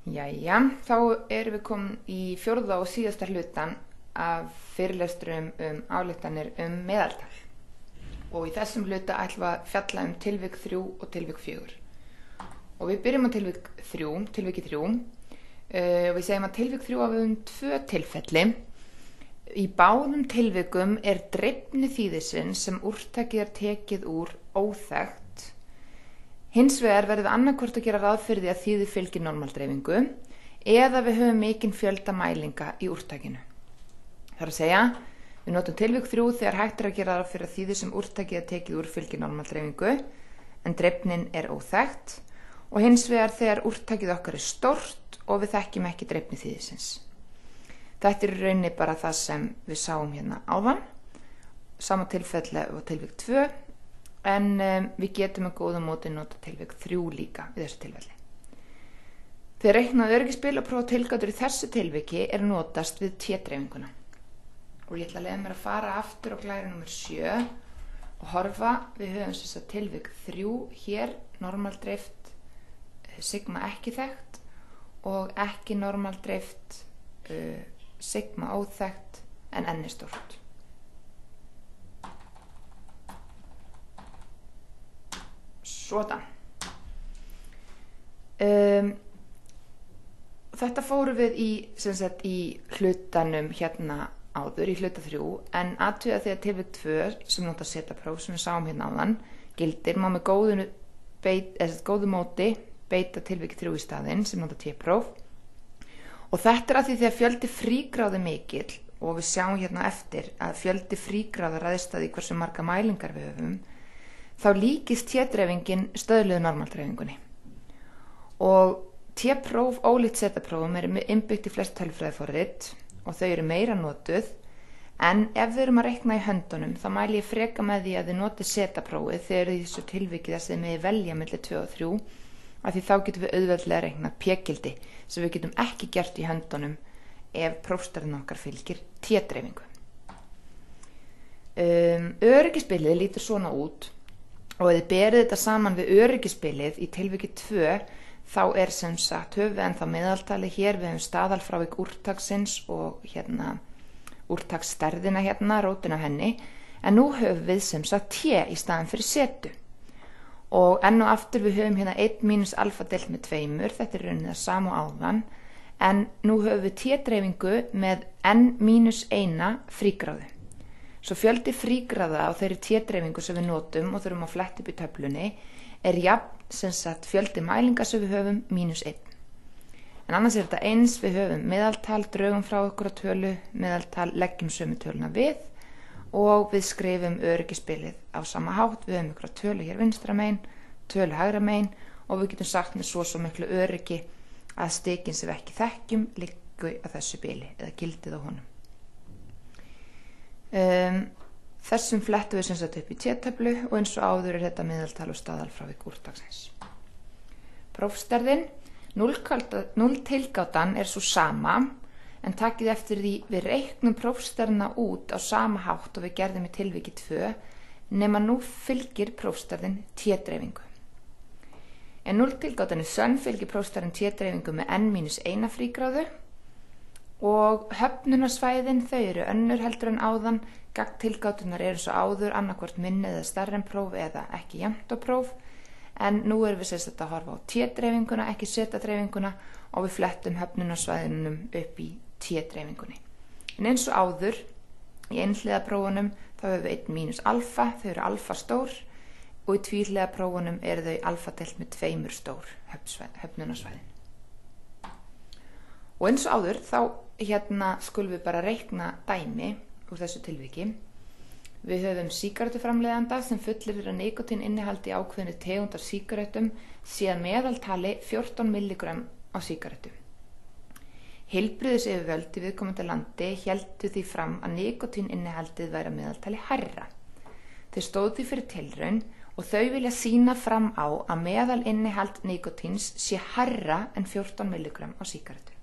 Jæja, þá erum við komin í fjórða og síðasta hlutan af fyrirlesturum ályktanir meðaltal. Og í þessum hluta ætlum við að fjalla tilvik 3 og tilvik 4. Og við byrjum á tilviki 3. Og við segjum að tilvik 3 hafa tvö tilfelli. Í báðum tilvikum dreifni þýðisins sem úrtakið tekið úr óþekkt. Hins vegar verðum við annarkvort að gera ráð fyrir því að þýðið fylgir normaldreifingu eða við höfum mikinn fjölda mælinga í úrtakinu. Það er að segja, við notum tilvik 3 þegar hægt að gera ráð fyrir að þýðið sem úrtakið tekið úr fylgir normaldreifingu en dreifnin óþekkt og hins vegar þegar úrtakið okkar stórt og við þekkjum ekki dreifni þýðisins. Þetta í rauninni bara það sem við sáum hérna áðan, sama tilfelli og tilvik 2, en við getum með góða móti nota tilvik 3 líka í þessu tilfelli. Þegar reiknað öryggisbil og prófa tilgátur í þessu tilviki notast við T-dreifinguna. Og ég ætla að leyfa mér að fara aftur á glæri númer 7 og horfa, við höfum þess að tilvik 3 hér, normaldreift, sigma ekki þekkt og ekki normaldreift, sigma óþekkt en n stórt. Svona. Þetta fórum við í hlutanum hérna áður, í hluta 3, en athugið þegar tilvik 2 sem nota setapróf sem við sáum hérna áðan gildir, má með góðu móti beita tilvik 3 í staðinn sem nota T-próf. Og þetta að því þegar fjöldi frígráða mikill og við sjáum hérna eftir að fjöldi frígráða ræðst að því hversu marga mælingar við höfum, þá líkist T-dreifingin stöðluðu normaldreifingunni. Og T-próf ólíkt setaprófum innbyggt í flest tölfræðiforrit og þau meira notuð, en ef við erum að reikna í höndunum þá mæli ég freka með því að þið notið setaprófið þegar í þessu tilviki þess að þið megi velja milli 2 og 3, af því þá getum við auðveldlega reiknað p-gildi sem við getum ekki gert í höndunum ef prófstærðin okkar fylgir T-dreifingu. Öryggisbilið lítur svona út og ef þið berið þetta saman við öryggisbilið í tilviki 2 þá sem sagt höfum við ennþá meðaltali hér, við höfum staðalfrávik úrtaksins og hérna úrtaksstærðina hérna, rótin af henni, en nú höfum við sem sagt T í staðan fyrir setu. Og enn og aftur við höfum hérna 1 mínus alfa deilt með 2, þetta raunin það sama áðan, en nú höfum við T-dreifingu með n mínus 1 frígráðu. Svo fjöldi frígráða á þeirri T-dreifingu sem við notum og þurfum að fletta upp í töflunni jafn sem sagt fjöldi mælinga sem við höfum mínus 1. En annars þetta eins, við höfum meðaltal, drögum frá okkur á tölu, meðaltal, leggjum sömu töluna við og við skrifum öryggisbilið á sama hátt, við höfum ykkur á tölu hér vinstra megin, tölu hægra megin og við getum sagt með svo miklu öryggi að stikin sem við ekki þekkjum liggur á þessu bili eða gildið á honum. Þessum flettum við sem sagt upp í T-töflu og eins og áður þetta meðaltal og staðalfrávik úrtaksins. Prófstærðin, 0 tilgátan svo sama, en takið eftir því við reiknum prófstærðina út á sama hátt og við gerðum í tilviki 2, nema nú fylgir prófstærðin T-dreifingu. En 0 tilgátan sönn fylgir prófstærðin T-dreifingu með n-1 frígráðu og höfnunarsvæðin þau önnur heldur en áðan, gagntilgátunar svo áður annarkvort minni eða stærri en próf eða ekki jafnt á próf, en nú erum við sérst að horfa á T-dreifinguna, ekki setadreifinguna og við flettum höfnunarsvæðinum upp í T-dreifingunni. En eins og áður, í einhliða prófunum þá höfum við 1 mínus alfa, þau alfa stór og í tvíhliða prófunum þau alfa deilt með 2 stór höfnunarsvæðin. Og eins og áður þá skulum við bara reikna dæmi úr þessu tilviki. Við höfum sígarettuframleiðanda sem fullyrir að nikótín innihaldi ákveðnu tegund af sígarettum sé að meðaltali 14 milligram á sígarettu. Heilbrigðisyfirvöld í viðkomandi landi héldu því fram að nikótín innihaldið væri að meðaltali hærra. Þau stóðu því fyrir tilraun og þau vilja sýna fram á að meðal innihald nikótíns sé hærra en 14 milligram á sígarettu.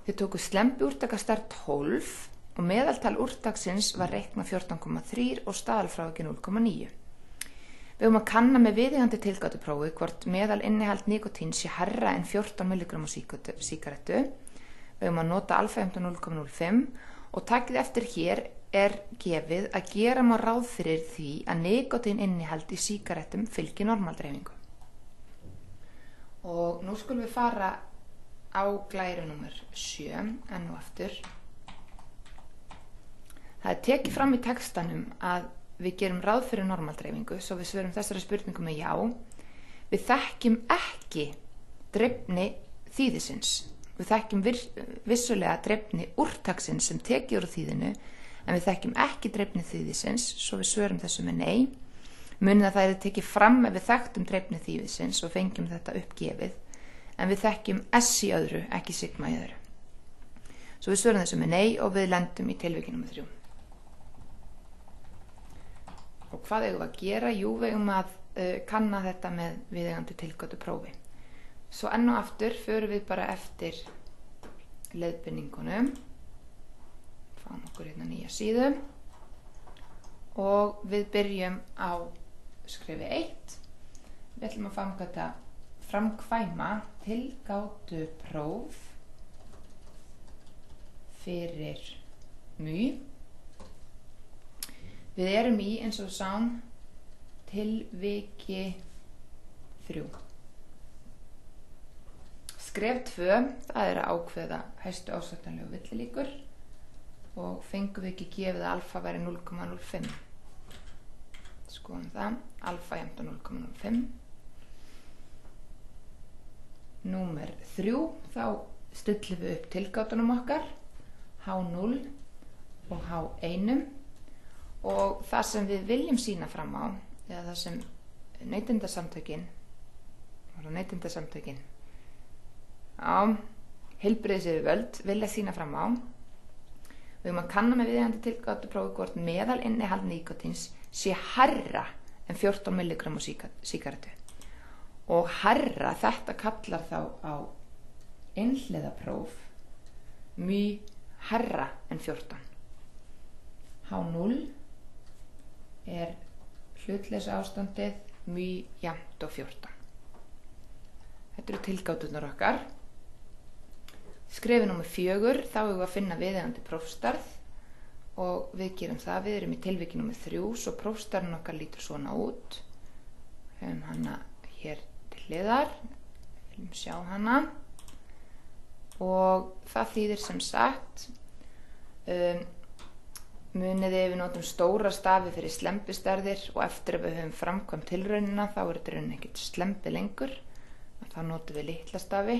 Þau tóku slempi úrtakastærð 12 og meðaltal úrtaksins var reiknað 14,3 og staðalfrávikið 0,9. Við höfum að kanna með viðeigandi tilgátuprófi hvort meðal innihald nikótín sé hærra en 14 mg á sígarettu. Við höfum að nota alfa-jafnt 0,05 og takið eftir hér er gefið að gera má ráð fyrir því að nikótín innihald í sígarettum fylgi normaldreifingu. Og nú skulum við fara á glæru númer 7 enn og aftur. Það er tekið fram í textanum að við gerum ráð fyrir normaldreifingu, svo við svörum þessari spurningu með já. Við þekkjum ekki dreifni þýðisins. Við þekkjum vissulega dreifni úrtaksins sem tekið úr þýðinu, en við þekkjum ekki dreifni þýðisins, svo við svörum þessu með nei. Munið að það er tekið fram ef við þekktum dreifni þýðisins og fengjum þetta uppgefið, en við þekkjum S í öðru, ekki sigma í öðru. Svo við svörum þessu með nei og við lendum í tilviki númer 3. Og hvað eigum við að gera? Jú, við eigum að kanna þetta með viðeigandi tilgátuprófi. Svo enn og aftur förum við bara eftir leiðbeiningunum. Fáum okkur hérna nýja síðu. Og við byrjum á skrefi 1. Við ætlum að framkvæma tilgátupróf fyrir MY. Við erum í, eins og sáum, tilviki 3. Skref 2, það er að ákveða hæstu ásættanlegu villilíkur og fengum við ekki gefið að alfa væri 0,05. Skoðum það, alfa jafnt á 0,05. Númer 3, þá stillum við upp tilgátunum okkar, H0 og H1. Og það sem við viljum sýna fram á, eða það sem neytendasamtökin, heilbrigðisyfirvöld vilja sýna fram á, við höfum að kanna með viðeigandi tilgátuprófi hvort meðal innihald nikótíns sé hærra en 14 mg á sígarettu. Og hærra, þetta kallar þá á einhliða próf, mjög hærra en 14. H0 er hlutleysa ástandið mjög jafnt og 14. Þetta eru tilgáturnar okkar. Skrefi númer 4, þá erum við að finna viðeigandi prófstærð og við gerum það. Við erum í tilviki númer 3, svo prófstærðin okkar lítur svona út. Höfum hana hér til hliðar, við viljum sjá hana og það þýðir sem sagt muniði ef við notum stóra stafi fyrir slembistærðir og eftir að við höfum framkvæmt tilraunina þá er þetta raunin ekkert slembi lengur. Þá notum við litla stafi.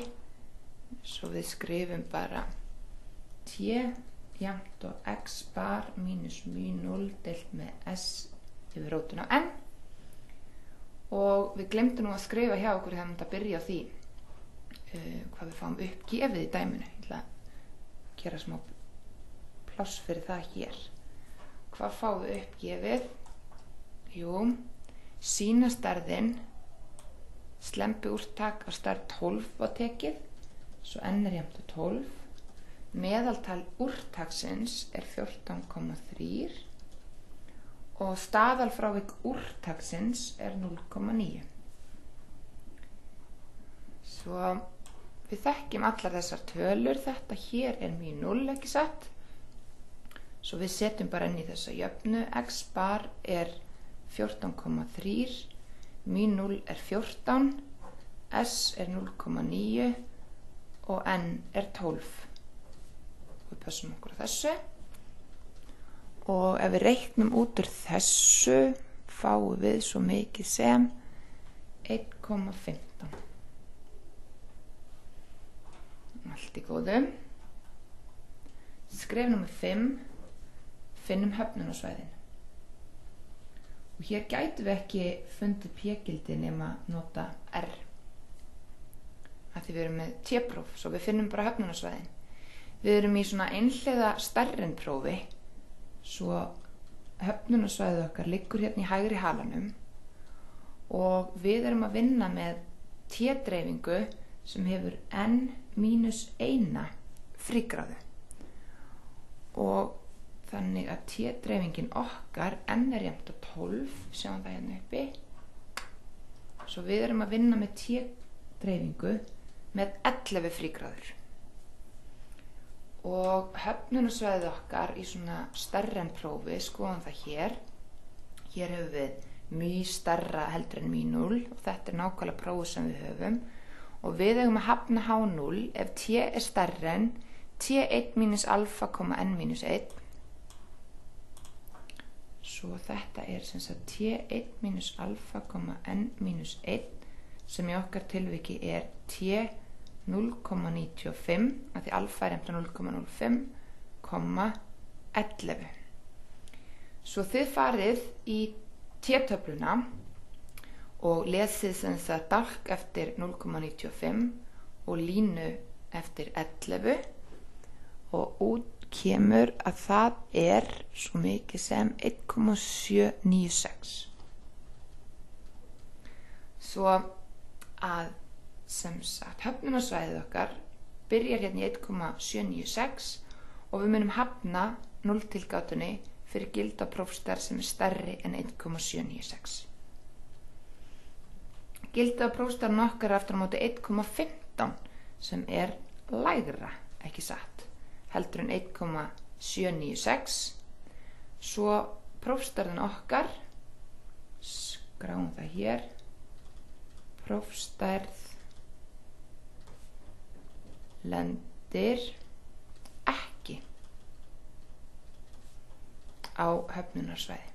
Svo við skrifum bara T jafnt og x bar mínus μ0 deilt með s yfir rótin á n. Og við glemdum nú að skrifa hjá okkur þegar við myndum að byrja á því hvað við fáum uppgefið í dæminu. Ég ætla að gera smá pláss fyrir það hér. Hvað fáum við uppgefið? Jú, sýnastærðin, slembiúrtak á stærð 12 var tekið, svo n er jafnt á 12. Meðaltal úrtaksins er 14,3 og staðalfrávik úrtaksins er 0,9. Svo við þekkjum allar þessar tölur, þetta hér er mjög 0, ekki satt? Svo við setjum bara inn í þessa jöfnu, x bar er 14,3, mjög 0 er 14, s er 0,9 og n er 12. Við passum okkur á þessu. Og ef við reiknum út úr þessu, fáum við svo mikið sem 1,15. Allt í góðu. Skref númer 5, finnum höfnunarsvæðin. Og hér gætum við ekki fundið p-gildi nema nota r. Af því við erum með t-próf, svo við finnum bara höfnunarsvæðin. Við erum í svona einhliða stærrin prófi, svo höfnunarsvæðið okkar liggur hérna í hægri halanum og við erum að vinna með t-dreifingu sem hefur n-1 frígráðu. Og þannig að t-dreifingin okkar n er jafnt á 12, sjáum það hérna uppi, svo við erum að vinna með T-dreifingu með 11 frígráður. Og höfnunarsvæðið okkar í svona stærra en prófi, skoðum það hér. Hér höfum við mjög stærra heldur en μ0 og þetta nákvæmlega prófið sem við höfum. Og við eigum að hafna H0 ef T er stærra en T1 minus alfa, n minus 1. Svo þetta er sem sagt T1 minus alfa, n minus 1 sem í okkar tilviki er T 0,95 af því alfa er eftir 0,05, 11. Svo þið farið í T-töfluna og lesið sem það dálk eftir 0,95 og línu eftir 11 og út kemur að það er svo mikið sem 1,796. Svo að sem sagt höfnunarsvæðið okkar byrjar hérna í 1,796 og við munum hafna 0-tilgátunni fyrir gilda prófstærð sem er stærri en 1,796. Gilda prófstærðin okkar aftur á móti 1,15 sem er lægra, ekki satt, heldur en 1,796. Svo prófstærðin okkar, skráum það hér, prófstærð lendir ekki á höfnunarsvæði.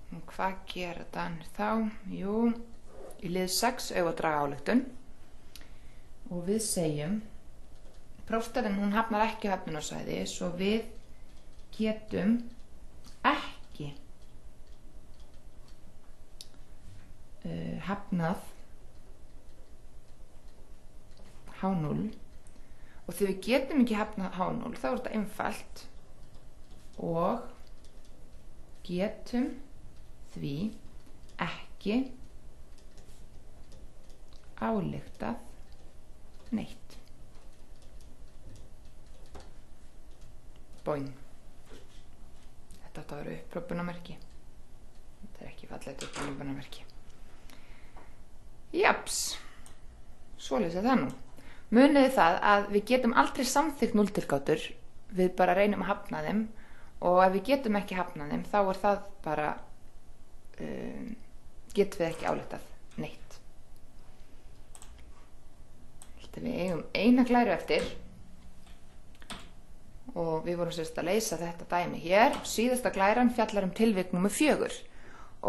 Og hvað gera Danir þá? Jú, í lið 6 eigum við að draga ályktun og við segjum prófstærðin hún hafnar ekki á höfnunarsvæði svo við getum ekki hafnað H0 og þegar við getum ekki hafnað H0 þá er þetta einfalt og getum því ekki ályktað neitt. Boing. Þetta átti að vera upphrópunarmerki. Þetta er ekki fallegt upphrópunarmerki. Japs. Svoleiðis er það nú. Muniði það að við getum aldrei samþykkt 0-tilgátur, við bara reynum að hafna þeim og ef við getum ekki hafnað þeim þá er það bara getum við ekki ályktað neitt. Við eigum eina glæru eftir og við vorum sérst að leysa þetta dæmi hér. Síðasta glæran fjallar tilvik númer 4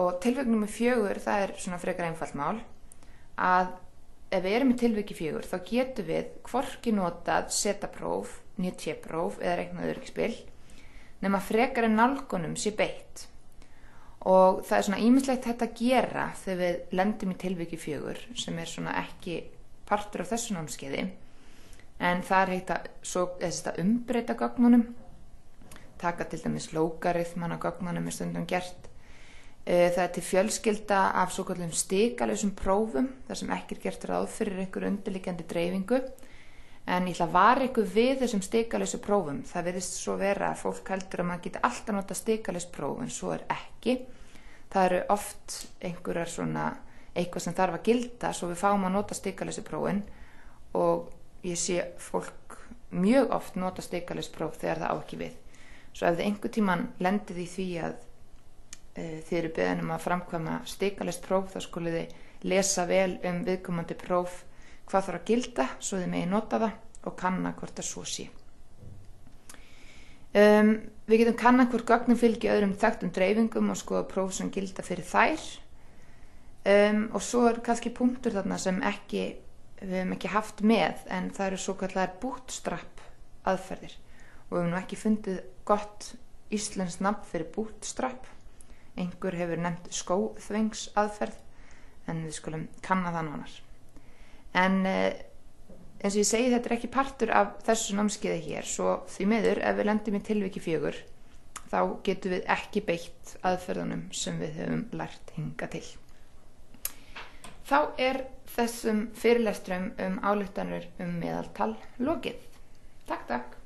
og tilvik númer 4 það er svona frekar einfalt mál að ef við erum í tilviki 4 þá getum við hvorki notað setapróf, T-próf eða reiknað öryggisspil nema frekar en nálgunum sé beitt. Og það er svona ýmislegt hægt að gera þegar við lendum í tilviki 4 sem er svona ekki partur af þessu námskeiði en það er hægt að umbreyta gögnunum, taka til dæmis lógarithman á gögnunum er stundum gert. Það er til fjölskylda af svokallum stikalausum prófum þar sem ekki er gert ráð fyrir einhver undirliggjandi dreifingu en ég ætla að vara ykkur við þessum stikalausu prófum. Það virðist svo vera að fólk heldur að maður geti alltaf nota stikalaus próf en svo er ekki. Það eru oft einhverjar svona eitthvað sem þarf að gilda svo við fáum að nota stikalausu prófin og ég sé fólk mjög oft nota stikalaus próf þegar það á ekki við. Svo ef þið einhver tíman lendið í því að þið eru beðin um að framkvæma stikalaust próf þá skulið þið lesa vel viðkomandi próf hvað þarf að gilda svo þið megi nota það og kanna hvort það svo sé. Við getum kanna hvort gögnin fylgi öðrum þekktum dreifingum og skoða próf sem gilda fyrir þær. Og svo er kannski punktur þarna sem við höfum ekki haft með en það eru svo kallar bootstrap aðferðir og við höfum nú ekki fundið gott íslenskt nafn fyrir bootstrap. Einhver hefur nefnt skóþvengs aðferð en við skulum kanna það nánar. En eins og ég segi þetta er ekki partur af þessu námskeiði hér svo því miður ef við lendum í tilviki 4 þá getum við ekki beitt aðferðunum sem við höfum lært hingað til. Þá er þessum fyrirlestrum ályktanir meðaltal lokið. Takk.